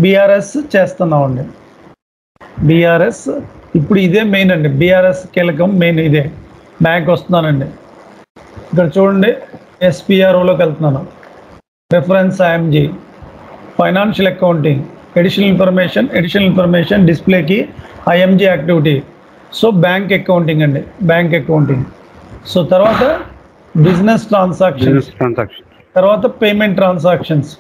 BRS చేస్తున్నామండి. BRS ఇప్పుడు ఇదే మెయిన్ అండి. బీఆర్ఎస్ కీలకం మెయిన్ ఇదే. బ్యాంక్ వస్తున్నానండి. ఇక్కడ చూడండి, ఎస్పీఆర్ఓలోకి వెళ్తున్నాను. Reference IMG, financial accounting, additional information డిస్ప్లేకి IMG activity. So bank accounting అండి, బ్యాంక్ అకౌంటింగ్. సో తర్వాత బిజినెస్ ట్రాన్సాక్షన్స్, తర్వాత పేమెంట్ ట్రాన్సాక్షన్స్,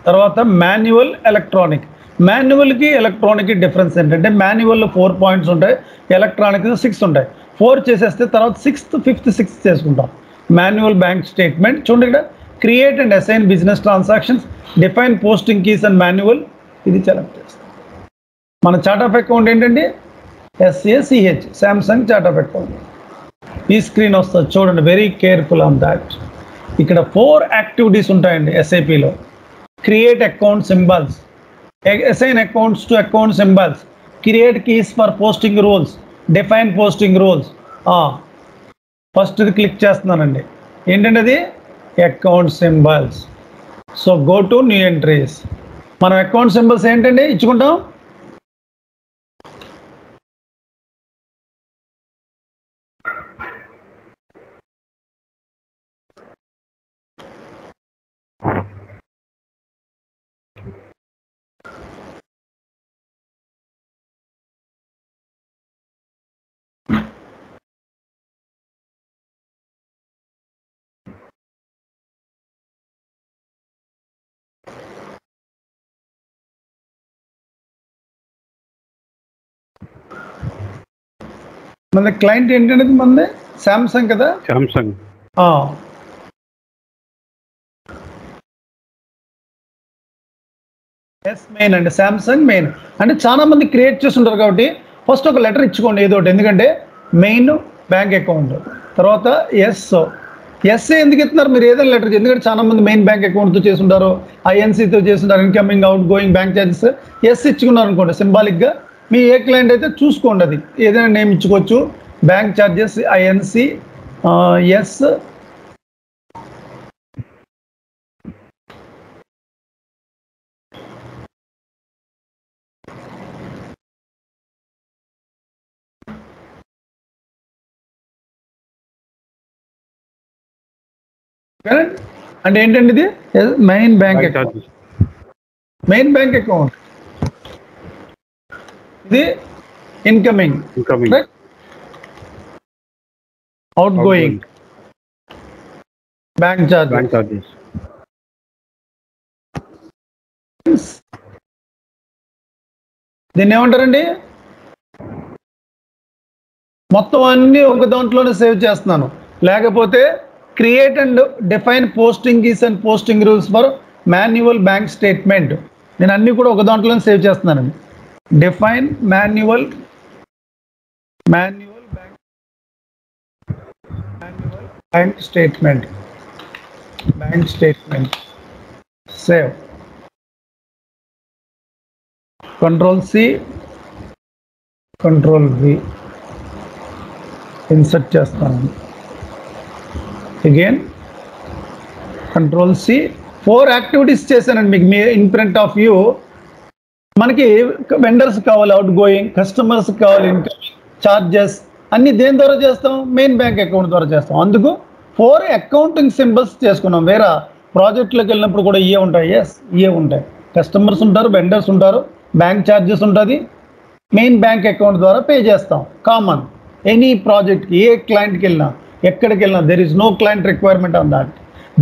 తర్వాత మాన్యువల్ ఎలక్ట్రానిక్. మాన్యువల్కి ఎలక్ట్రానిక్కి డిఫరెన్స్ ఏంటంటే మాన్యువల్లో 4 పాయింట్స్ ఉంటాయి, ఎలక్ట్రానిక్ 6 ఉంటాయి. 4 చేసేస్తే తర్వాత 6th, 5th, 6th చేసుకుంటాం. మాన్యువల్ బ్యాంక్ స్టేట్మెంట్ చూడండి, ఇక్కడ create and assign business transactions, define posting keys and manual, ఇది సెలెక్ట్ చేస్తాం. మన చార్ట్ ఆఫ్ అకౌంట్ ఏంటండి, SACH, Samsung chart of account. ఈ స్క్రీన్ వస్తుంది చూడండి, వెరీ కేర్ఫుల్ ఆన్ దాట్. ఇక్కడ 4 యాక్టివిటీస్ ఉంటాయండి SAPలో. Create account symbols, assign accounts to account symbols, create keys for posting rules, define posting rules. First ఇది click చేస్తున్నానండి. ఏంటంటే అది account symbols. So go to new entries. మనం అకౌంట్ సింబల్స్ ఏంటండి ఇచ్చుకుంటాం, మన క్లయింట్ ఏంటంటే మనది శాంసంగ్ కదా, శాంసంగ్. మెయిన్ అండి, శాంసంగ్ మెయిన్. అంటే చాలా మంది క్రియేట్ చేస్తుంటారు కాబట్టి ఫస్ట్ ఒక లెటర్ ఇచ్చుకోండి ఏదో ఒకటి. ఎందుకంటే మెయిన్ బ్యాంక్ అకౌంట్, తర్వాత ఎస్ఏ ఎందుకు ఇస్తున్నారు మీరు ఏదైనా లెటర్, ఎందుకంటే చాలా మంది మెయిన్ బ్యాంక్ అకౌంట్తో చేస్తుంటారు, ఐఎన్సీతో చేస్తుంటారు, incoming outgoing bank charges. S ఇచ్చుకున్నారు అనుకోండి సింబాలిక్గా, మీ ఏ క్లయింట్ అయితే చూసుకోండి, అది ఏదైనా నేమ్ ఇచ్చుకోవచ్చు. బ్యాంక్ ఛార్జెస్ ఐఎన్సి ఎస్, అంటే ఏంటండి ఇది main bank account, main bank account. ఇది incoming, outgoing bank charges. దీన్ని ఏమంటారండి, మొత్తం అన్నీ ఒక దాంట్లోనే సేవ్ చేస్తున్నాను. లేకపోతే create and define posting keys and posting rules for manual bank statement, నేను అన్నీ కూడా ఒక దాంట్లోనే సేవ్ చేస్తున్నానండి. Define manual bank statement, save. Ctrl+C, Ctrl+V, insert చేస్తాను. అగైన్ Ctrl+C, 4 యాక్టివిటీస్ చేశానండి మీకు ఇన్ ఫ్రంట్ ఆఫ్ యూ. మనకి వెండర్స్ కావాలి అవుట్ గోయింగ్, కస్టమర్స్ కావాలి ఇన్కమింగ్, ఛార్జెస్ అన్నీ దేని ద్వారా చేస్తాం, మెయిన్ బ్యాంక్ అకౌంట్ ద్వారా చేస్తాం. అందుకు 4 అకౌంటింగ్ సింబల్స్ చేసుకున్నాం. వేరే ప్రాజెక్ట్లోకి వెళ్ళినప్పుడు కూడా ఇవే ఉంటాయి, ఇవే ఉంటాయి. కస్టమర్స్ ఉంటారు, వెండర్స్ ఉంటారు, బ్యాంక్ ఛార్జెస్ ఉంటుంది, మెయిన్ బ్యాంక్ అకౌంట్ ద్వారా పే చేస్తాం. కామన్ ఎనీ ప్రాజెక్ట్కి, ఏ క్లయింట్కి వెళ్ళినా, ఎక్కడికి వెళ్ళినా, there is no client requirement on that.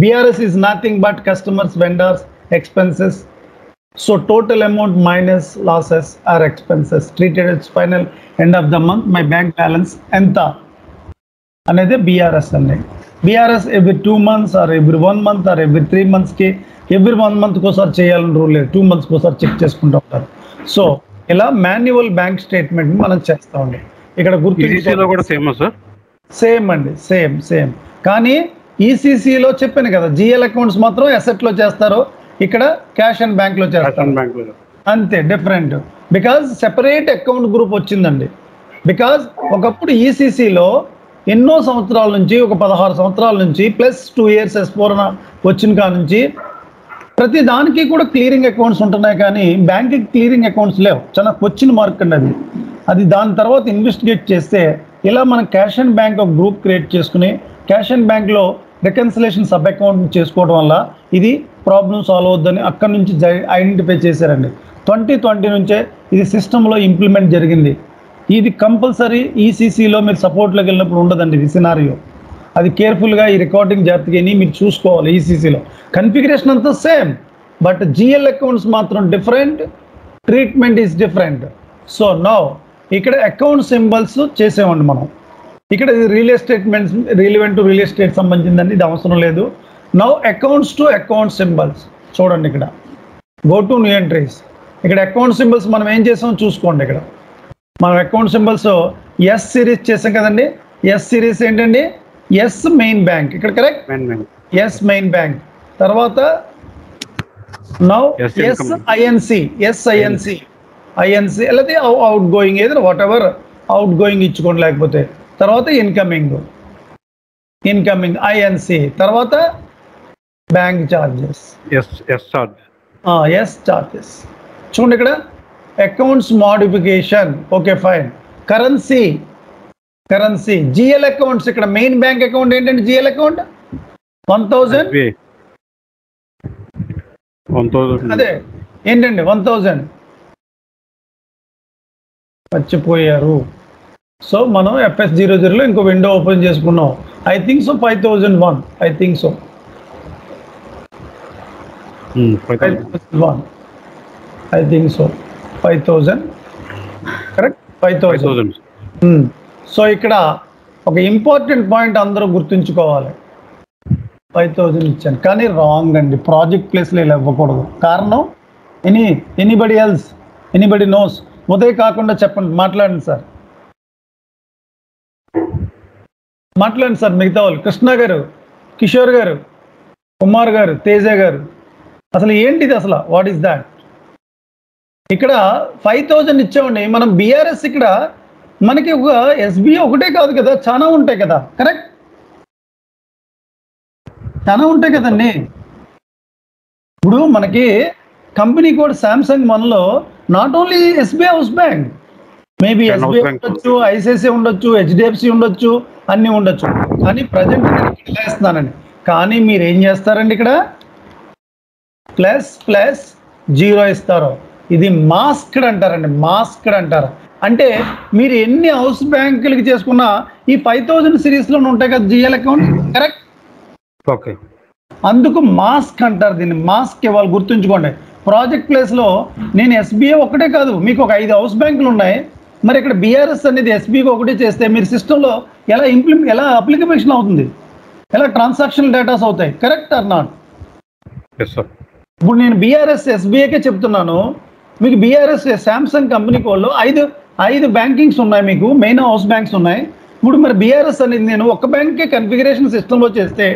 BRS is nothing but customers, vendors, expenses. So total amount minus losses or expenses treated as final end of the month, my bank balance enta anede BRS ane. BRS every 2 months or every 1 month or every 3 months ki, every 1 month kosar cheyalani rule లేదు, 2 months kosar check చేసుకుంటూ ఉంటారు. So ఇలా manual bank statement మనం చేస్తామండి. ఇక్కడ గుర్తులో కూడా same sir, same అండి, same. కానీ ఈసీసీలో చెప్పాను కదా, జిఎల్ అకౌంట్స్ మాత్రం అసెట్లో చేస్తారు, ఇక్కడ క్యాష్ అండ్ బ్యాంక్లో చేస్తారు, అంతే different. Because separate account group వచ్చిందండి. బికాజ్ ఒకప్పుడు ఈసీసీలో ఎన్నో సంవత్సరాల నుంచి, ఒక 16 సంవత్సరాల నుంచి ప్లస్ 2 years S4 వచ్చిన కాడ నుంచి ప్రతి దానికి కూడా క్లియరింగ్ అకౌంట్స్ ఉంటున్నాయి, కానీ బ్యాంక్కి క్లియరింగ్ అకౌంట్స్ లేవు. చాలా క్వశ్చన్ మార్క్ అండి అది. దాని తర్వాత ఇన్వెస్టిగేట్ చేస్తే ఇలా మనం క్యాష్ అండ్ బ్యాంక్ ఒక గ్రూప్ క్రియేట్ చేసుకుని క్యాష్ అండ్ బ్యాంక్లో రికన్సిలేషన్ సబ్ అకౌంట్ చేసుకోవడం వల్ల ఇది ప్రాబ్లమ్ సాల్వ్ అవుద్దని అక్కడి నుంచి ఐడెంటిఫై చేశారండి. 2020 నుంచే ఇది సిస్టంలో ఇంప్లిమెంట్ జరిగింది. ఇది కంపల్సరీ ఈసీసీలో మీరు సపోర్ట్లోకి వెళ్ళినప్పుడు ఉండదండి ఇది సినారియో. అది కేర్ఫుల్గా ఈ రికార్డింగ్ జాగ్రత్తగా మీరు చూసుకోవాలి. ఈసీసీలో కన్ఫిగరేషన్ అంతా సేమ్, బట్ జిఎల్ అకౌంట్స్ మాత్రం different, treatment is different. So now ఇక్కడ అకౌంట్ సింబల్స్ చేసామండి మనం. ఇక్కడ ఇది రియల్ ఎస్టేట్మెంట్స్ రిలివెంట్ టు రియల్ ఎస్టేట్ సంబంధించిందండి, ఇది అవసరం లేదు. Now accounts to account symbols చూడండి. ఇక్కడ గో టు న్యూ ఎంట్రీస్. ఇక్కడ అకౌంట్ సింబల్స్ మనం ఏం చేసామో చూసుకోండి. ఇక్కడ మనం అకౌంట్ సింబల్స్ ఎస్ సిరీస్ చేసాం కదండి. ఎస్ సిరీస్ ఏంటండి? S main bank. ఇక్కడ కరెక్ట్, ఎస్ మెయిన్ బ్యాంక్. తర్వాత నౌ ఎస్ఐఎన్సి, ఎస్ఐఎన్సి ఐఎన్సి లేకపోతే అవుట్ గోయింగ్ ఏదైనా వాట్ ఎవర్ అవుట్ గోయింగ్ ఇచ్చుకోండి. లేకపోతే తర్వాత ఇన్కమింగ్, ఇన్కమింగ్ ఐఎన్సి. తర్వాత బ్యాంక్ ఛార్జెస్, ఎస్ ఛార్జెస్. చూడండి ఇక్కడ accounts modification, okay fine. Currency, currency GL accounts. ఇక్కడ మెయిన్ బ్యాంక్ అకౌంట్ ఏంటంటే జిఎల్ అకౌంట్ 1000. అదే ఏంటండి 1000 మర్చిపోయారు. సో మనం FS00లో ఇంకో విండో ఓపెన్ చేసుకున్నాం. I think so 5001, I think so 5001, I think so 5000 correct, 5000. So ఇక్కడ ఒక ఇంపార్టెంట్ పాయింట్ అందరూ గుర్తుంచుకోవాలి. 5000 ఇచ్చాను కానీ రాంగ్ అండి. ప్రాజెక్ట్ ప్లేస్లో ఇలా ఇవ్వకూడదు. కారణం anybody else, anybody knows. Uday కాకుండా చెప్పండి, మాట్లాడండి సార్, మాట్లాడండి సార్. మిగతా వాళ్ళు కృష్ణ గారు, కిషోర్ గారు, కుమార్ గారు, తేజ గారు, అసలు ఏంటిది అసలు? What is that? ఇక్కడ 5000 ఇచ్చామండి మనం. బీఆర్ఎస్ ఇక్కడ మనకి ఒక ఎస్బీఐ ఒకటే కాదు కదా, చాలా ఉంటాయి కదా, కరెక్ట్? చాలా ఉంటాయి కదండి. ఇప్పుడు మనకి కంపెనీ కోడ్ శాంసంగ్ మనలో not only SBI house bank, maybe SBI ఉండొచ్చు, ఐసిఐసిఐ ఉండొచ్చు, హెచ్డిఎఫ్సి ఉండొచ్చు, అన్నీ ఉండొచ్చు. కానీ ప్రజెంట్ ఇలా ఇస్తున్నానండి. కానీ మీరు ఏం చేస్తారండి? ఇక్కడ ప్లస్ జీరో ఇస్తారు. ఇది మాస్క్డ్ అంటారండి, మాస్క్డ్ అంటారు. అంటే మీరు ఎన్ని హౌస్ బ్యాంకులకి చేసుకున్నా ఈ 5000 సిరీస్లో ఉంటాయి కదా జిఎల్ అకౌంట్, కరెక్ట్? ఓకే, అందుకు మాస్క్ అంటారు దీన్ని. మాస్క్ ఇవ్వాలి, గుర్తుంచుకోండి. ప్రాజెక్ట్ ప్లేస్లో నేను ఎస్బీఐ ఒకటే కాదు, మీకు ఒక 5 హౌస్ బ్యాంకులు ఉన్నాయి. మరి ఇక్కడ బీఆర్ఎస్ అనేది ఎస్బీఐకి ఒకటే చేస్తే మీరు సిస్టంలో ఎలా అప్లికేషన్ అవుతుంది, ఎలా ట్రాన్సాక్షన్ డేటాస్ అవుతాయి, కరెక్ట్ ఆర్ నాట్? ఇప్పుడు నేను బీఆర్ఎస్ ఎస్బీఐకే చెప్తున్నాను. మీకు బీఆర్ఎస్ శాంసంగ్ కంపెనీ కోడ్లో 5 బ్యాంకింగ్స్ ఉన్నాయి, మీకు మెయిన్ హౌస్ బ్యాంక్స్ ఉన్నాయి. ఇప్పుడు మరి బీఆర్ఎస్ అనేది నేను ఒక బ్యాంక్కే కన్ఫిగరేషన్ సిస్టంలో చేస్తే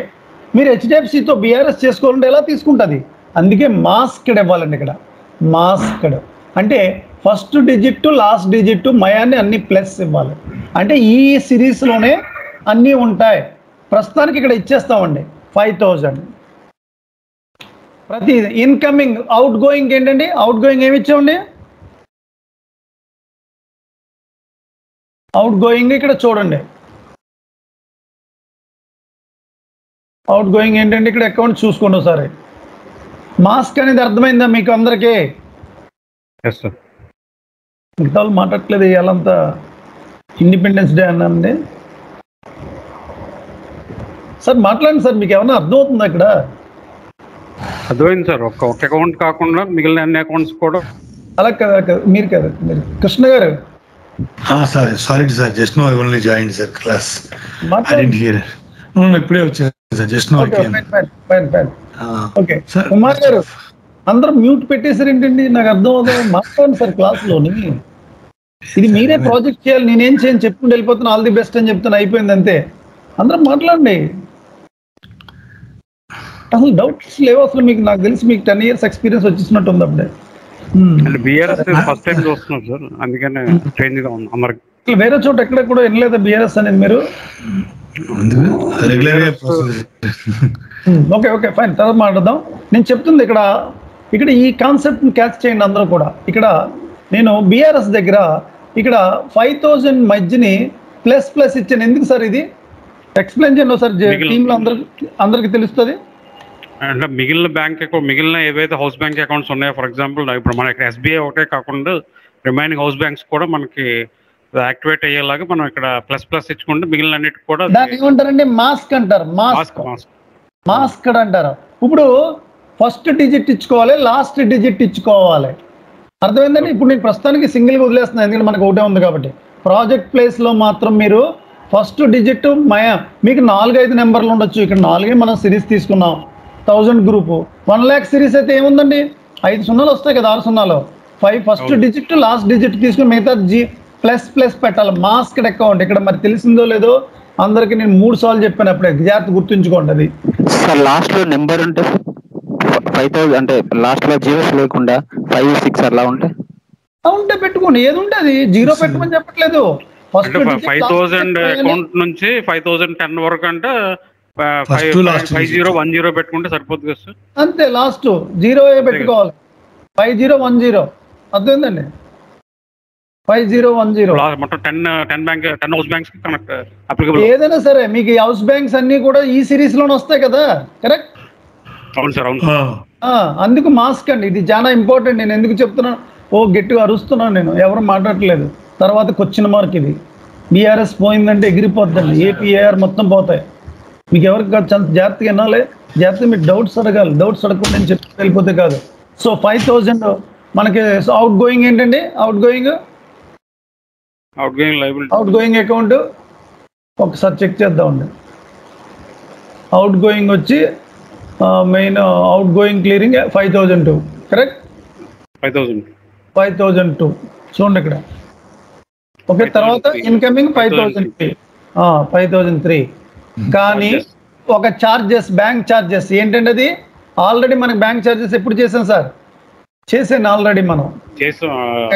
మీరు హెచ్డిఎఫ్సితో బీఆర్ఎస్ చేసుకోవాలంటే ఎలా తీసుకుంటుంది? అందుకే మాస్క్డ్ ఇవ్వాలండి. ఇక్కడ మాస్క్డ్ అంటే first digit to last digit మయాన్ని అన్ని ప్లస్ ఇవ్వాలి. అంటే ఈ సిరీస్లోనే అన్నీ ఉంటాయి. ప్రస్తుతానికి ఇక్కడ ఇచ్చేస్తామండి 5000. ప్రతి ఇన్కమింగ్, అవుట్ గోయింగ్ ఏంటండి? అవుట్ గోయింగ్ ఏమి ఇచ్చామండి? అవుట్ గోయింగ్ ఇక్కడ చూడండి. అవుట్ గోయింగ్ ఏంటంటే ఇక్కడ అకౌంట్ చూసుకోండి ఒకసారి. మాస్క్ అనేది అర్థమైందా మీకు అందరికీ? మిగతా వాళ్ళు మాట్లాడట్లేదు, ఇవాళంతా ఇండిపెండెన్స్ డే అన్నానండి. సార్ మాట్లాడండి సార్, మీకు ఏమన్నా అర్థమవుతుందా? ఇక్కడ అర్థమైంది సార్. ఒక అకౌంట్ కాకుండా మిగిలిన అన్ని అకౌంట్స్ కూడా అలా కదా మీరు కృష్ణ గారు. Sorry sir, just now I only join sir class. I didn't hear. ఇప్పుడే వచ్చాను సార్, జస్ట్ నో. ఓకే కుమార్ గారు, అందరూ మ్యూట్ పెట్టేసారు ఏంటండి? నాకు అర్థం అవుతుంది. మాట్లాడండి సార్ క్లాస్లోని. ఇది మీరే ప్రాజెక్ట్ చేయాలి, నేనేం చేయని చెప్పుకుంటూ వెళ్ళిపోతున్నా. ఆల్ ది బెస్ట్ అని చెప్తాను, అయిపోయింది అంతే. అందరూ మాట్లాడండి. అసలు డౌట్స్ లేవు అసలు మీకు. నాకు తెలిసి మీకు 10 years ఎక్స్పీరియన్స్ వచ్చేసినట్టు ఉంది అప్పుడే. ఫస్ట్ టైం చూస్తున్నారు సార్, అందుకనే చేంజ్ గా ఉంది అందరికి. వేరే చోట ఎక్కడ కూడా వినలేదా బీఆర్ఎస్ అనేది మీరు? రెగ్యులర్ ఓకే ఓకే ఫైన్, తర్వాత మాట్లాడదాం. నేను చెప్తుంది ఇక్కడ ఈ కాన్సెప్ట్ని క్యాచ్ చేయండి అందరూ కూడా. ఇక్కడ నేను బీఆర్ఎస్ దగ్గర ఇక్కడ 5,000 మధ్యని ప్లస్ ఇచ్చాను. ఎందుకు సార్ ఇది ఎక్స్ప్లెయిన్ చేయండి సార్, టీంలో అందరికి తెలుస్తుంది. అంటే మిగిలిన ఏవైతే హౌస్ బ్యాంక్ అకౌంట్స్ ఉన్నాయో, ఫర్ ఎగ్జాంపుల్ ఇప్పుడు మన ఇక్కడ ఎస్బీఐ ఒకటే కాకుండా రిమైనింగ్ హౌస్ బ్యాంక్స్ కూడా మనకి యాక్టివేట్ అయ్యేలాగా మనం ఇక్కడ ప్లస్ ఇచ్చుకుంటే మిగిలిన అన్నిటి కూడా దాన్ని ఏమంటారండి? మాస్క్ అంటారు. మాస్క్ అంటారు. ఇప్పుడు ఫస్ట్ డిజిట్ ఇచ్చుకోవాలి, లాస్ట్ డిజిట్ ఇచ్చుకోవాలి. అర్థమైందండి? ఇప్పుడు నేను ప్రస్తుతానికి సింగిల్గా వదిలేస్తున్నాను, ఎందుకంటే మనకు ఒకటే ఉంది కాబట్టి. ప్రాజెక్ట్ ప్లేస్లో మాత్రం మీరు ఫస్ట్ డిజిట్ మీకు 4-5 నెంబర్లు ఉండొచ్చు. ఇక్కడ 4 మనం సిరీస్ తీసుకున్నాం. 1000 గ్రూపు 1 lakh సిరీస్ అయితే ఏముందండి, 5 సున్నాలు వస్తాయి కదా, 6 సున్నాలు. 5 ఫస్ట్ డిజిట్ లాస్ట్ డిజిట్ తీసుకుని మిగతా ప్లస్ పెట్టాలి. మాస్క్డ్ అకౌంట్ ఇక్కడ మరి తెలిసిందో లేదో అందరికి నేను 3 సార్లు చెప్పాను, అప్పుడే జాగ్రత్త గుర్తుంచుకోండి. అది సార్ లాస్ట్ లో నెంబర్ ఉంటే 5000 అంటే లాస్ట్ లో జీరోస్ లేకుండా 5, 6 అలా ఉంటే పెట్టుకోండి. ఏది ఉంటే అది 0 పెట్టమని చెప్పట్లేదు. ఫస్ట్ 5000 అకౌంట్ నుంచి 5010 వరకు అంటే 5010 పెట్టుకుంటే సరిపోతుంది కదా సార్? అంతే, లాస్ట్ 0 పెట్టుకోవాలి. 5010 అర్థమైందండి? 5010 మొత్తం 10 హౌస్ బ్యాంక్స్ కనెక్ట్ అప్లికబుల్. ఏదైనా సరే మీకు ఈ హౌస్ బ్యాంక్స్ అన్ని కూడా ఈ సిరీస్ లోనే వస్తాయి కదా, కరెక్ట్? అవును సార్, అవును. అందుకు మాస్క్ అండి, ఇది చాలా ఇంపార్టెంట్. నేను ఎందుకు చెప్తున్నాను, గట్టిగా అరుస్తున్నాను నేను, ఎవరు మాట్లాడట్లేదు. తర్వాత క్వశ్చన్ మార్క్ ఇది. బీఆర్ఎస్ పోయిందంటే ఎగిరిపోద్దండి, ఏపీఏఆర్ మొత్తం పోతాయి. మీకు ఎవరికి చాలా జాగ్రత్తగా వినాలి, జాగ్రత్తగా మీకు డౌట్స్ అడగాలి. డౌట్స్ అడగకుండా నేను చెప్పి వెళ్ళిపోతే కాదు. సో 5000 మనకి అవుట్ గోయింగ్ ఏంటండి? అవుట్ గోయింగ్ అకౌంట్ ఒకసారి చెక్ చేద్దామండి. అవుట్ గోయింగ్ వచ్చి main out going clearing 5002, correct? 5002 చూడండి ఇక్కడ. ఓకే, తర్వాత ఇన్కమింగ్ 5003. కానీ ఒక చార్జెస్, బ్యాంక్ చార్జెస్ ఏంటంటే అది ఆల్రెడీ మనకి బ్యాంక్ చార్జెస్ ఎప్పుడు చేసాం సార్? చేసాను ఆల్రెడీ మనం.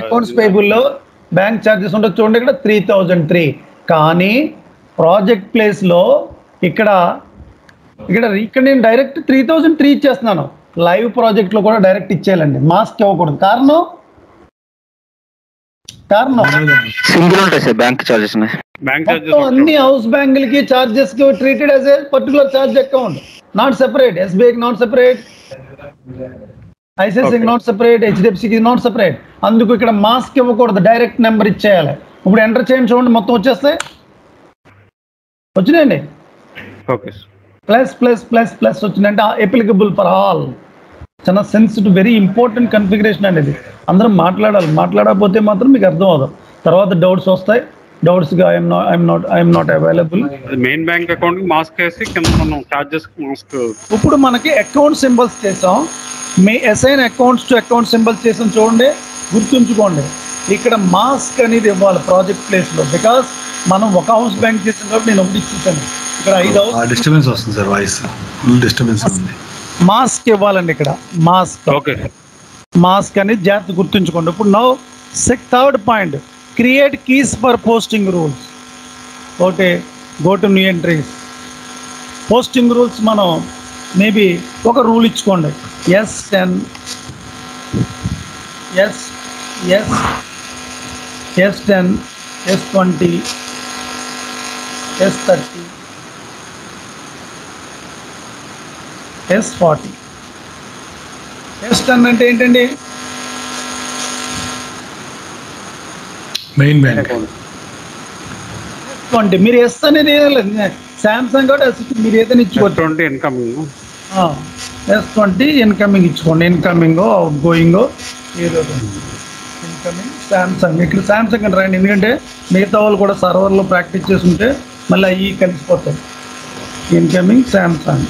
అకౌంట్స్ పేబుల్లో బ్యాంక్ చార్జెస్ ఉంటుంది చూడండి, ఇక్కడ 3003. కానీ ప్రాజెక్ట్ ప్లేస్లో ఇక్కడ నేను డైరెక్ట్ 3003 ఇచ్చేస్తున్నాను. లైవ్ ప్రాజెక్ట్లో కూడా డైరెక్ట్ ఇచ్చేయాలండి, మాస్క్ ఇవ్వకూడదు. కారణం సింగిల్ ఉంటాయి సార్ బ్యాంక్ చార్జెస్. అన్ని హౌస్ బ్యాంకులకి చార్జెస్ కి treated as a particular charge account, not separate. ఎస్బీఐకి నాట్ సెపరేట్, ఐసిఐసిఐకి నాట్ సెపరేట్, హెచ్డిఎఫ్సికి నాట్ సెపరేట్. అందుకు ఇక్కడ మాస్క్ ఇవ్వకూడదు, డైరెక్ట్ నెంబర్ ఇచ్చేయాలి. ఇప్పుడు ఎంటర్ చేయండి, చూడండి మొత్తం వచ్చినాయండి. ప్లస్ వచ్చిందంటే అప్లికబుల్ ఫర్ ఆల్. చాలా సెన్సిటివ్, వెరీ ఇంపార్టెంట్ కన్ఫిగరేషన్ అండి ఇది. అందరం మాట్లాడకపోతే మాత్రం మీకు అర్థం అవుతుంది. తర్వాత డౌట్స్ వస్తాయి, డౌట్స్గా I'm not available. Main bank account mask వేసి కింద మనం చార్జెస్ మాస్క్. ఇప్పుడు మనకి అకౌంట్ సింబల్స్ చేసాం, assign accounts to account symbols చేసాం. చూడండి, గుర్తుంచుకోండి, ఇక్కడ మాస్క్ అనేది ఇవ్వాలి ప్రాజెక్ట్ ప్లేస్లో. బికాస్ మనం ఒక హౌస్ బ్యాంక్ చేసిన కాబట్టి నేను ఒకటి ఇచ్చేసాను. ఇక్కడ 5 హౌస్ డిస్టర్బెన్స్ వస్తుంది సార్, వాయిస్ డిస్టర్బెన్స్ ఉంది. మాస్క్ ఇవ్వాలండి ఇక్కడ, మాస్క్ అనేది జాగ్రత్త గుర్తుంచుకోండి. ఇప్పుడు now third point, create keys for posting rules. Okay, go to new entries. Posting rules మనం మేబీ ఒక రూల్ ఇచ్చుకోండి. S10, S10, S20, S30, S40. S10 అంటే ఏంటండి? Main bank. S20 మీరు ఎస్ అనేది శాంసంగ్ కాబట్టి S మీరు ఏదైనా ఇచ్చుకోవచ్చు. S20 ఇన్కమింగ్ ఇచ్చుకోండి. ఇన్కమింగ్, అవుట్ గోయింగ్, ఏదో ఇన్కమింగ్ శాంసంగ్. ఇక్కడ శాంసంగ్ అని రాయండి, ఎందుకంటే మిగతా వాళ్ళు కూడా సర్వర్లో ప్రాక్టీస్ చేస్తుంటే మళ్ళీ అవి కలిసిపోతాయి. Incoming Samsung.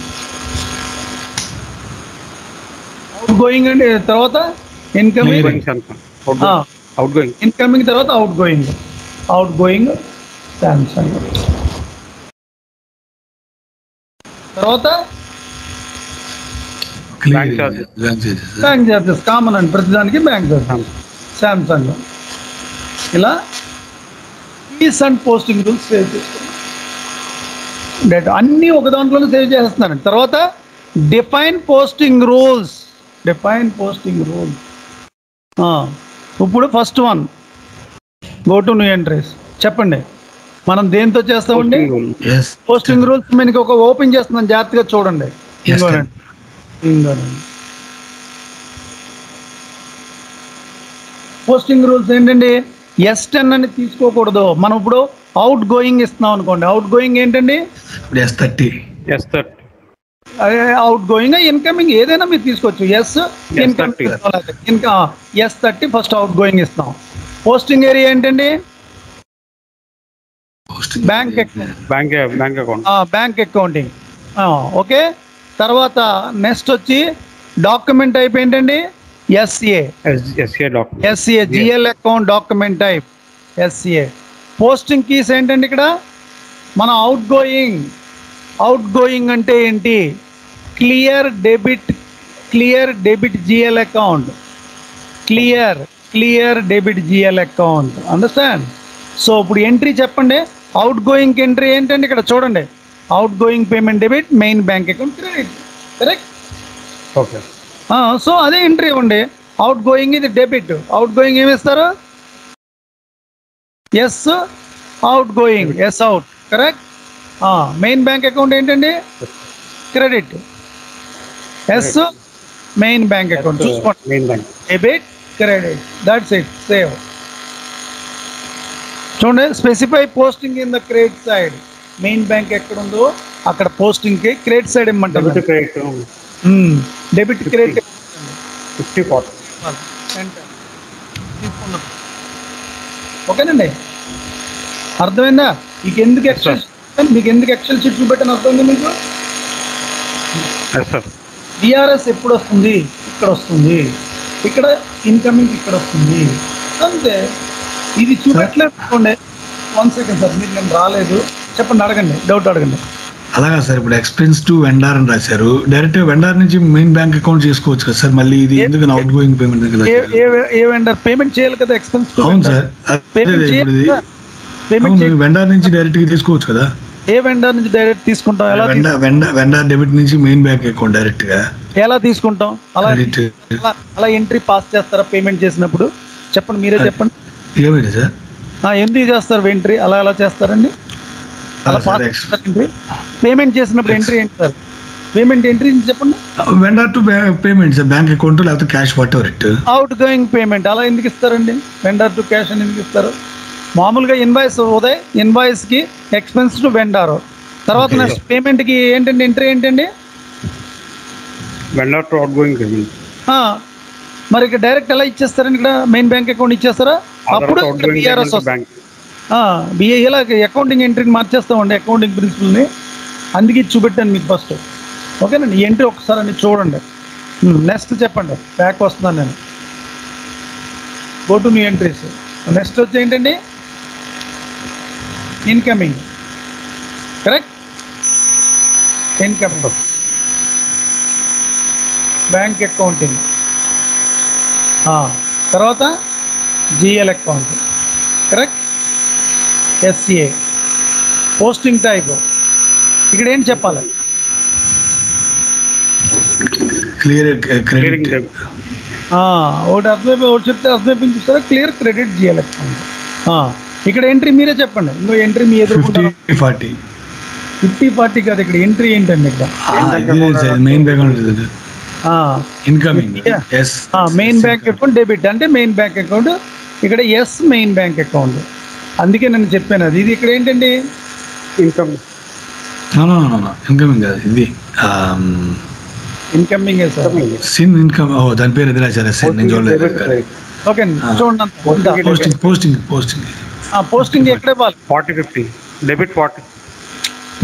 అవుట్ గోయింగ్ అండి, తర్వాత ఇన్కమింగ్, ఇన్కమింగ్ తర్వాత అవుట్ గోయింగ్ శాంసంగ్. తర్వాత బ్యాంక్ చార్జెస్ కామన్ అండి, ప్రతిదానికి బ్యాంక్ చార్జెస్ శాంసంగ్. ఇలా keys and posting rules save చేసుకోండి. డేటా అన్నీ ఒక దాంట్లోనే సేవ్ చేస్తున్నాను. తర్వాత డిఫైన్ పోస్టింగ్ రూల్స్. ఇప్పుడు first one go to new entries. చెప్పండి మనం దేంతో చేస్తామండి? Yes. పోస్టింగ్ రూల్స్ మీకు ఒక ఓపెన్ చేస్తున్నాను, జాగ్రత్తగా చూడండి. Yes, పోస్టింగ్ రూల్స్ ఏంటండి? S10 అని తీసుకోకూడదు. మనం ఇప్పుడు అవుట్ గోయింగ్ ఇస్తున్నాం అనుకోండి. అవుట్ గోయింగ్ ఏంటండి? S30. అవుట్ గోయింగ్ ఇన్కమింగ్ ఏదైనా మీరు తీసుకోవచ్చు. S30 ఫస్ట్ అవుట్ గోయింగ్ ఇస్తాం. పోస్టింగ్ ఏరియా ఏంటండి? Bank accounting. ఓకే. తర్వాత నెక్స్ట్ వచ్చి డాక్యుమెంట్ టైప్ ఏంటండి? SA GL account document type SA. Posting keys ఏంటండి? ఇక్కడ మన అవుట్ గోయింగ్ అంటే ఏంటి? Clear debit GL account. Clear debit GL account. Understand? So ఇప్పుడు ఎంట్రీ చెప్పండి. అవుట్ గోయింగ్ ఎంట్రీ ఏంటండి? ఇక్కడ చూడండి, out going payment debit, main bank account credit. Correct? Okay. So అదే ఎంట్రీ ఇవ్వండి. అవుట్ గోయింగ్ ఇది డెబిట్. అవుట్ గోయింగ్ ఏమి ఇస్తారు? S outgoing, S out. Correct? Main bank account ఏంటండి? Credit. S main bank account. చూసుకోండి, debit credit. That's it. Save. చూడండి, specify posting in the credit side. Main bank ఎక్కడ ఉందో అక్కడ పోస్టింగ్కి క్రెడిట్ సైడ్ ఇమ్మంటారు. Debit credit 50-40. ఓకేనండి, అర్థమైందా? మీకు ఎందుకు ఎక్సెల్ షీట్ చూపెట్టాను అర్థమైంది మీకు? డిఆర్ఎస్ ఎప్పుడు వస్తుంది? ఇక్కడ వస్తుంది. ఇక్కడ ఇన్కమింగ్ ఇక్కడ వస్తుంది. అంతే. ఇది చూపెట్టలేదు అనుకోండి. 1 సెకండ్ సార్, మీరు నేను రాలేదు చెప్పండి, అడగండి, డౌట్ అడగండి. అలాగా సార్, ఇప్పుడు ఎక్స్పెన్స్ టు వెండార్ అని రాశారు. డైరెక్ట్ వెండార్ నుంచి మెయిన్ బ్యాంక్ అకౌంట్ చేసుకోవచ్చు కదా సార్? మళ్ళీ ఇది ఎందుకు అవుట్ గోయింగ్ పేమెంట్ కదా? ఏ వెండర్ పేమెంట్ చేయాలి కదా ఎక్స్పెన్స్. అవును సార్, వెండార్ నుంచి డైరెక్ట్ గా తీసుకోవచ్చు కదా? ఏ వెండర్ నుంచి డైరెక్ట్ తీసుకుంటాం? ఎలా వెండార్ డెబిట్ నుంచి మెయిన్ బ్యాంక్ అకౌంట్ డైరెక్ట్ గా ఎలా తీసుకుంటాం? అలా ఎంట్రీ పాస్ చేస్తారా పేమెంట్ చేసినప్పుడు? చెప్పండి, మీరే చెప్పండి. ఏమైంది సార్? ఎందుకు చేస్తారు ఎంట్రీ? అలా ఎలా చేస్తారండి? అలా పాస్ చేస్తారు ఎంట్రీ? పేమెంట్ చేసినప్పుడు ఎంట్రీ ఏంటి సార్? పేమెంట్ ఎంట్రీ చెప్పండి. Vendor to payment sir, bank account లేకపోతే cash whatever it. Outgoing payment అలా ఎందుకు ఇస్తారండి? వెండర్ టు క్యాష్ అని ఎందుకు ఇస్తారు? మామూలుగా ఇన్వాయిస్ ఉదయ్, ఇన్వాయిస్ కి ఎక్స్పెన్స్ టు వెండర్. తర్వాత నెక్స్ట్ పేమెంట్ కి ఏంటండి ఎంట్రీ ఏంటండి? Vendor to out going payment. మరి ఇక్కడ డైరెక్ట్ ఎలా ఇచ్చేస్తారని? ఇక్కడ మెయిన్ బ్యాంక్ అకౌంట్ ఇచ్చేస్తారా? అప్పుడు బిఆర్ఎస్ వస్తుంది. ఇలా అకౌంటింగ్ ఎంట్రీని మార్చేస్తామండి, అకౌంటింగ్ ప్రిన్సిపల్ని. అందుకే చూపెట్టాను మీకు ఫస్ట్. ఓకేనండి, ఈ ఎంట్రీ ఒకసారి అని చూడండి. నెక్స్ట్ చెప్పండి, బ్యాక్ వస్తున్నాను నేను. Go to new entries. Next వచ్చి ఏంటండి? Incoming. Correct? Incoming bank accounting. తర్వాత GL account. Correct? SA. Posting type ఇక్కడ ఏం చెప్పాలి? Clear credit. ఒకటి అర్థమైపోయి ఒకటి చెప్తే అర్థమైపోయింది చూస్తారా? Clear credit GL account. ఇక్కడ ఎంట్రీ మీరే చెప్పండి. ఇంకో ఎంట్రీ మీ ఎదుర్కొంటారు. 50-40 కాదు, ఇక్కడ ఎంట్రీ ఏంటండి? ఇక్కడ main bank incoming main bank account debit అంటే మెయిన్ బ్యాంక్ అకౌంట్. ఇక్కడ ఎస్ మెయిన్ బ్యాంక్ అకౌంట్. అందుకే నేను చెప్పాను అది. ఇది ఇక్కడ ఏంటండి? ఇన్కమింగ్. ఇన్కమింగ్ కాదు, ఇది ఇన్కమింగ్ సార్. Sin income. దాని పేరు ఎదురా సరే సార్, నేను చూడలేదు. ఓకే చూడండి. పోస్టింగ్ ఎక్కడ ఇవ్వాలి? 40-50 డెబిట్ 40.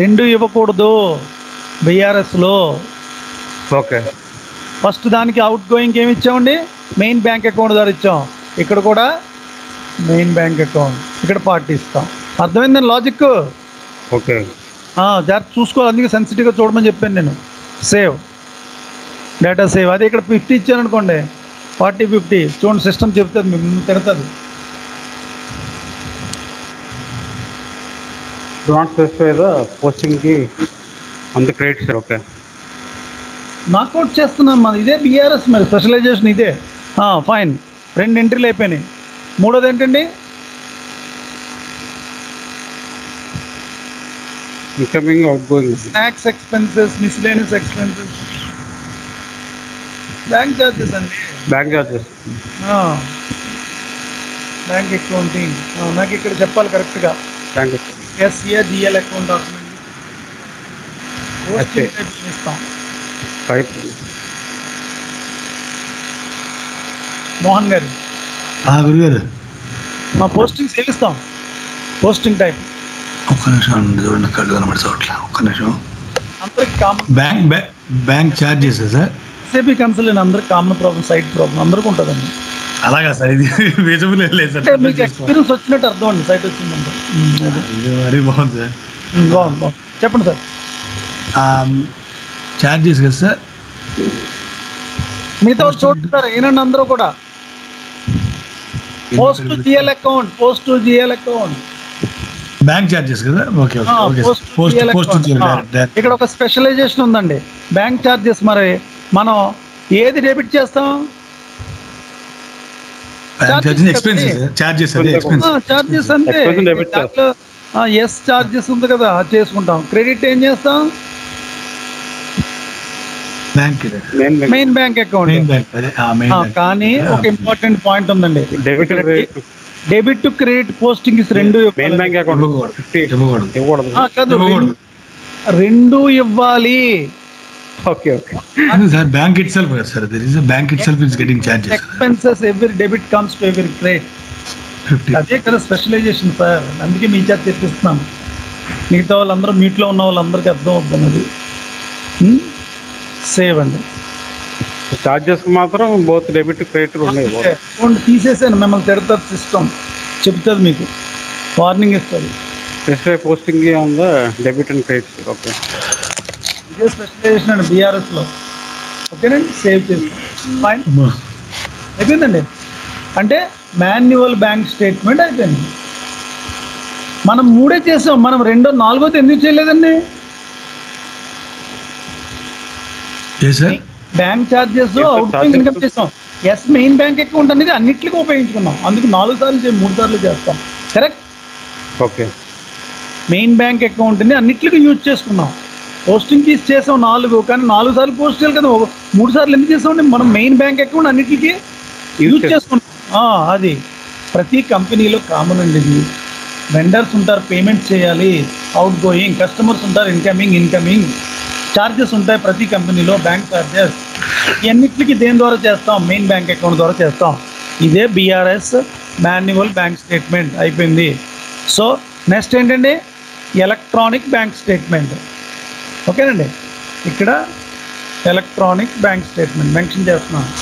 రెండు ఇవ్వకూడదు బిఆర్ఎస్లో. ఓకే. ఫస్ట్ దానికి అవుట్ గోయింగ్ ఏమి ఇచ్చామండి? మెయిన్ బ్యాంక్ అకౌంట్ ద్వారా ఇచ్చాం. ఇక్కడ కూడా మెయిన్ బ్యాంక్ అకౌంట్, ఇక్కడ పార్టీస్తాం. అర్థమైందని లాజిక్? ఓకే. జాగ్రత్త చూసుకోవాలి, అందుకే సెన్సిటివ్గా చూడమని చెప్పాను నేను. Save data save. అదే ఇక్కడ 50 ఇచ్చాను అనుకోండి, 40-50 చూడండి, సిస్టమ్ చెప్తుంది, మిమ్మల్ని తిడుతుంది. నాట్ స్పెసిఫై ద పోస్టింగ్కి అంత క్రెడిట్ సార్. ఓకే, నాకౌట్ చేస్తున్నాం మరి. ఇదే బీఆర్ఎస్ మరి స్పెషలైజేషన్ ఇదే. ఫైన్, 2 ఎంట్రీలు అయిపోయినాయి. మూడోది ఏంటండి? Incoming outgoing. Snacks expenses, miscellaneous expenses, bank charges అండి. Bank charges, bank accounting. నాకు ఇక్కడ చెప్పాలి కరెక్ట్గా. Bank SA GL account document ఇస్తాం. మోహన్ గారు, గురుగారు మా పోస్టింగ్ సేవిస్తాం. పోస్టింగ్ టైప్ ఒక్క నిమిషం చూడండి, కళ్ళు కనబడి ఒక్క నిమిషం. అందరికి common bank charges sir. SAP consult అందరికి కామన్ ప్రాబ్లం, సైట్ ప్రాబ్లం అందరికీ ఉంటుందండి. అలాగా సార్, ఇది విజిబుల్ లేదు సార్. అంటే మీకు ఎక్స్పీరియన్స్ వచ్చినట్టు అర్థం అండి, సైట్ వచ్చిందంటే. మరీ బాగుంది సార్. బాగుంది. చెప్పండి సార్. ఛార్జెస్ కదా సార్. మిగతా చూడండి ఏనండి అందరూ కూడా. Post GL account, post GL account, bank charges కదా. ఓకే ఇక్కడ ఒక స్పెషలైజేషన్ ఉందండి, బ్యాంక్ ఛార్జెస్. మరి మనం ఏది డెబిట్ చేస్తాం? ఛార్జెస్ అంటే ఎస్ ఛార్జెస్ ఉంది కదా, చేసుకుంటాం. క్రెడిట్ ఏం చేస్తాం? Main bank account. కానీ ఒక ఇంపార్టెంట్ పాయింట్ ఉందండి, డెబిట్ టు క్రెడిట్ పోస్టింగ్ రెండు కాదు, రెండు ఇవ్వాలి. Okay okay sir, bank it self sir, there is a bank itself is getting charges. Expenses every debit comes to every credit. అదే కదా specialisation sir. అందుకే మీ చేత తెప్పిస్తున్నాం. మిగతా వాళ్ళందరూ మీట్లో ఉన్న వాళ్ళందరికీ అర్థం అవుతున్నది. సేవ్ అండి. చార్జెస్ మాత్రం బోత్ డెబిట్ క్రెడిట్ ఉన్నాయి. అకౌంట్ తీసేసాను, మిమ్మల్ని తిడతారు సిస్టమ్, చెప్తుంది మీకు, వార్నింగ్ ఇస్తుంది. Specify posting on the debit and credit. Okay, ఇదే స్పెషలైజేషన్ అండి బీఆర్ఎస్లో. ఓకేనండి, సేవ్ చేసి ఫైన్ అయిపోయిందండి. అంటే మాన్యువల్ బ్యాంక్ స్టేట్మెంట్ అయిపోయింది. మనం 3 చేసాం, మనం 2వ 4వది ఎందుకు చేయలేదండి? Bank charges, out going income చేస్తాం. ఎస్ మెయిన్ బ్యాంక్ అకౌంట్ అనేది అన్నిటికీ ఉపయోగించుకున్నాం. అందుకు 4 సార్లు 3 సార్లు చేస్తాం. కరెక్ట్. ఓకే, మెయిన్ బ్యాంక్ అకౌంట్ని అన్నిటికీ యూజ్ చేసుకున్నాం. పోస్టింగ్ ఫీజ్ చేసాం 4, కానీ 4 సార్లు పోస్ట్ చేయాలి కదా. 3 సార్లు ఎందుకు చేసామండి? మనం మెయిన్ బ్యాంక్ అకౌంట్ అన్నిటికీ యూజ్ చేసుకుంటాం. అది ప్రతి కంపెనీలో కామన్ అండి. ఇది వెండర్స్ ఉంటారు, పేమెంట్స్ చేయాలి, అవుట్ గోయింగ్, కస్టమర్స్ ఉంటారు, ఇన్కమింగ్ ఛార్జెస్ ఉంటాయి ప్రతి కంపెనీలో, బ్యాంక్ ఛార్జెస్. ఇవన్నిటికీ దేని ద్వారా చేస్తాం? మెయిన్ బ్యాంక్ అకౌంట్ ద్వారా చేస్తాం. ఇదే బీఆర్ఎస్ మాన్యువల్ బ్యాంక్ స్టేట్మెంట్ అయిపోయింది. సో నెక్స్ట్ ఏంటండి? Electronic bank statement. ఓకేనండి, ఇక్కడ ఎలక్ట్రానిక్ బ్యాంక్ స్టేట్మెంట్ మెన్షన్ చేస్తున్నాను.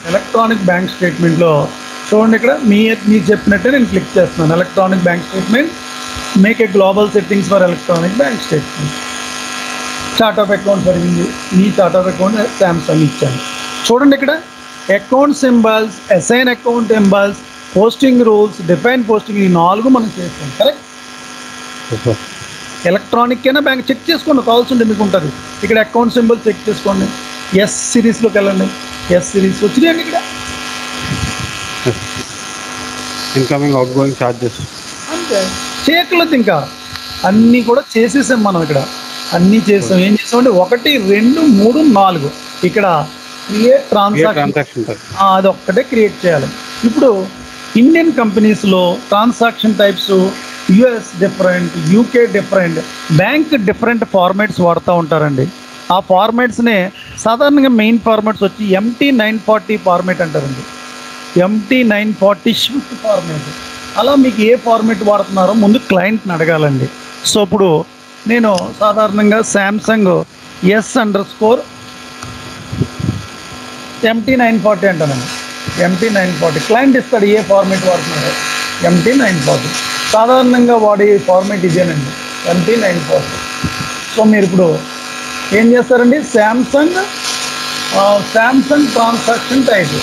ఎలక్ట్రానిక్ బ్యాంక్ స్టేట్మెంట్లో చూడండి, ఇక్కడ మీరు చెప్పినట్టే నేను క్లిక్ చేస్తున్నాను. Electronic bank statement, make a global settings for electronic bank statement. Chart of account జరిగింది. ఈ చార్ట్ ఆఫ్ అకౌంట్ శాంసంగ్ ఇచ్చాను. చూడండి, ఇక్కడ account symbols, assign account symbols, posting rules, define posting, ఈ 4 మనం చేస్తాం. కరెక్ట్. ఎలక్ట్రానిక్ అయినా బ్యాంక్ చెక్ చేసుకోండి, కావాల్సి ఉంటే మీకు ఉంటుంది. ఇక్కడ అకౌంట్ సింబల్ చెక్ చేసుకోండి. ఎస్ సిరీస్లోకి వెళ్ళండి. ఎస్ సిరీస్ వచ్చినాయండి. ఇక్కడ ఇన్కమింగ్ అవుట్ గోయింగ్ చార్జెస్ అంతే, చేయక్కర్లేదు. ఇంకా అన్నీ కూడా చేసేసాం మనం. ఇక్కడ అన్నీ చేసాం. ఏం చేసామంటే 1, 2, 3, 4 ఇక్కడ క్రియేట్ ట్రాన్సాక్షన్, అది ఒక్కటే క్రియేట్ చేయాలి. ఇప్పుడు ఇండియన్ కంపెనీస్లో transaction types US different, UK different, bank different formats వాడుతూ ఉంటారండి. ఆ ఫార్మాట్స్నే సాధారణంగా మెయిన్ ఫార్మాట్స్ వచ్చి MT940 ఫార్మాట్ అంటారండి. MT940 shift format. అలా మీకు ఏ ఫార్మాట్ వాడుతున్నారో ముందు క్లయింట్ని అడగాలండి. సో ఇప్పుడు నేను సాధారణంగా శాంసంగ్ S_MT940 అంటానండి. MT940 క్లయింట్ ఇస్తాడు ఏ ఫార్మాట్ వాడుతున్నారో. MT940 సాధారణంగా వాడే ఫార్మాట్ ఇదేనండి, MT940. సో మీరు ఇప్పుడు ఏం చేస్తారండి? Samsung transaction type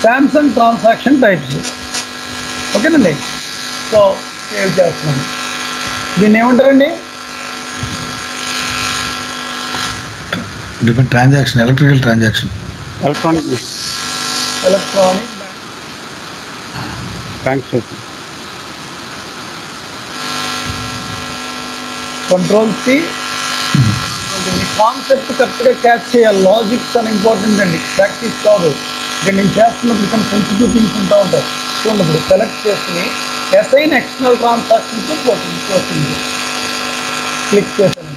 Samsung transaction types. ఓకేనండి. సో సేవ్ చేస్తున్నాను. దీన్ని ఏమంటారండి? Different transaction, electrical transaction, electronic bank statement. Control C. Concept కరెక్ట్గా క్యాచ్ చేయాలి. లాజిక్స్ అని ఇంపార్టెంట్ అండి, ప్రాక్టీస్ కాదు. ఇక్కడ నేను చేస్తున్నప్పుడు కొన్ని సెన్సిటివ్ థింగ్స్ ఉంటా ఉంటాయి. చూడండి, ఇప్పుడు సెలెక్ట్ చేసుకుని అసైన్ ఎక్స్టర్నల్ ట్రాన్సాక్షన్స్ వస్తుంది. క్లిక్ చేశాను.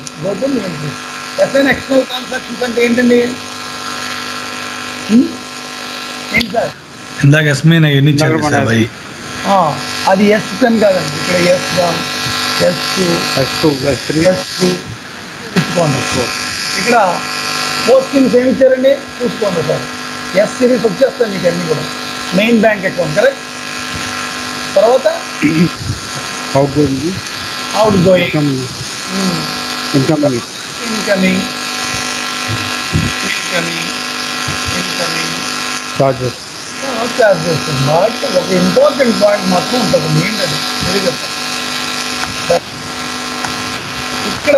అసైన్ ఎక్స్టర్నల్ ట్రాన్సాక్షన్స్ అంటే ఏంటండి? ఏంటి సార్? ఇందాక ఎస్మీన్ అవన్నీ ఇచ్చారు సార్ భయ్. అది S10 కాదండి, ఇక్కడ S1 S2 ఇచ్చుకోండి. ఇక్కడ పోస్టింగ్స్ ఏమి ఇచ్చారండి చూసుకోండి సార్. S సిరీస్ వచ్చేస్తాయి మీకు అన్నీ కూడా. Main bank account correct. తర్వాత outgoing, incoming charges. But ఒక ఇంపార్టెంట్ పాయింట్ మాత్రం ఉంటుంది, ఏంటంటే ఇక్కడ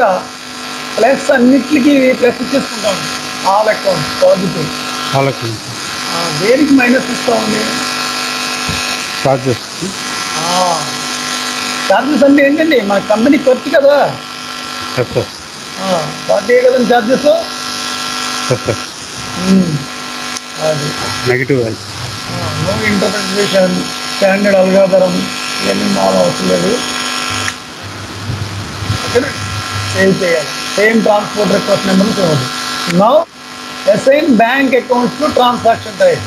ప్లస్ అన్నిటికీ ప్లస్ ఇచ్చేసుకుంటాం. All accounts positive. దేనికి మైనస్ ఇస్తామండి? చార్జెస్ అంటే ఏంటండి? మన కంపెనీ ఖర్చు కదా, వాటి కదండి చార్జెస్. అది నెగిటివ్. నో ఇంటర్ప్రిటేషన్, స్టాండర్డ్ అల్గాదరం ఇవన్నీ మాకు అవసరం లేదు. ఓకేనా? సేవ్ చేయాలి. సేమ్ ట్రాన్స్పోర్ట్ రిక్వెస్ట్ నెంబర్ చూడండి. Now assign bank accounts to transaction type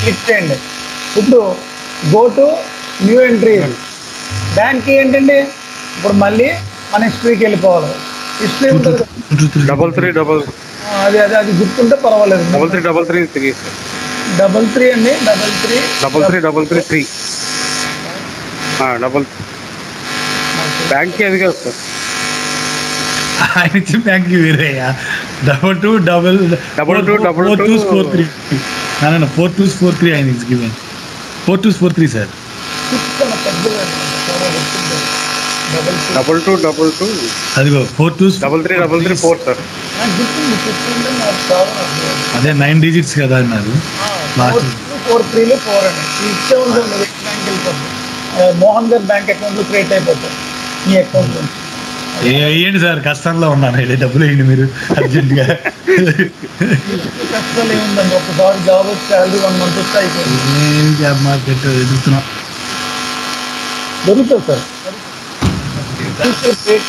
click చేయండి. ఇప్పుడు go to new entry. Bank ఏంటండి? ఇప్పుడు మళ్ళీ మన హిస్టరీకి వెళ్ళిపోవాలి. హిస్టరీ ఉంటుంది, అది గుర్తుంటే పర్వాలేదు. 33 అండి, 33 బ్యాంక్ అది కాదు సార్. ఆయన ఇచ్చే బ్యాంక్ వేరేయా. 4243 ఆయన ఇస్ గివెన్ 4243 సార్. 2222 అదిగో 3333 సార్. అదే 9 digits కదా అన్నారు. 43 4 అండి. ఇచ్చే ఉంటుంది బ్యాంక్ వెళ్ళిపోతుంది. మోహన్ గారి బ్యాంక్ అకౌంట్లో క్రియేట్ అయిపోతుంది మీ అకౌంట్ నుంచి. వేయండి సార్, కష్టంలో ఉన్నాను, డబ్బులు వేయండి మీరు అర్జెంట్గా. కష్టాలు ఏముందండి, ఒకసారి జాబ్ వచ్చి శాలరీ 1 month వస్తే అయిపోయింది. ఏం జాబ్ మార్కెట్ ఎదుగుతున్నాం, దొరుకుతుంది సార్.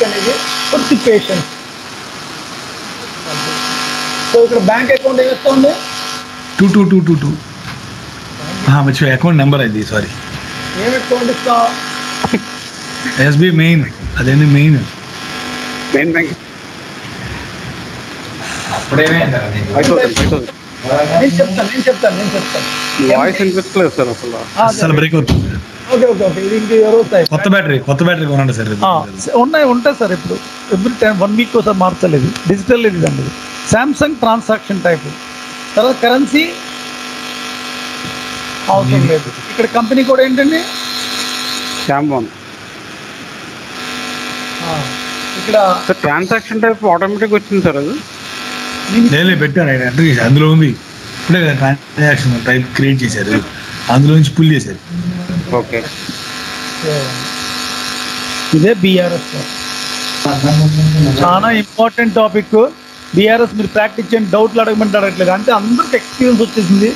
అనేది కొద్ది పేషెన్స్. సో ఇక్కడ బ్యాంక్ అకౌంట్ ఏమిస్తుంది? 2222 మర్చిపోయి అకౌంట్ నెంబర్ అది, సారీ. ఏం అకౌంట్ ఇస్తాం? ఎస్బీఐ మెయిన్, అదేంటి మెయిన్ బ్యాంక్. నేను చెప్తాను. వాయిస్ వినిపించలేదు సార్ అసలు బ్రేక్ అవుతుంది. ఓకే. ఇది ఇంక ఎవరు కొత్త బ్యాటరీ కొనండి సార్. ఉంటాయి సార్. ఇప్పుడు ఎవ్రీ టైం 1 week ఒకసారి మార్చలేదు. డిజిటల్ ఇది అండి. Samsung transaction type. తర్వాత కరెన్సీ అవసరం లేదు. ఇక్కడ కంపెనీ కూడా ఏంటండి? శాంబాన్. ఇక్కడ ట్రాన్సాక్షన్ టైప్ ఆటోమేటిక్ వచ్చింది సార్. అది నేను పెట్టాను, ఆయన ఎంటర్ చేసి అందులో ఉంది. ఇప్పుడే ట్రాన్సాక్షన్ టైప్ క్రియేట్ చేశారు, అందులో నుంచి పుల్ చేశారు. ఓకే. ఇదే బీఆర్ఎస్ చాలా ఇంపార్టెంట్ టాపిక్. బీఆర్ఎస్ మీరు ప్రాక్టీస్ చేయండి. డౌట్లు అడగమంటే అడగట్లేదు, అంటే అందరికి ఎక్స్పీరియన్స్ వచ్చేసింది.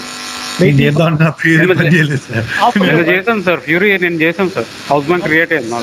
చేశాను సార్. ఫ్యూరీ నేను చేశాను సార్. హౌస్ బ్యాంక్ క్రియేట్ అయ్యింది.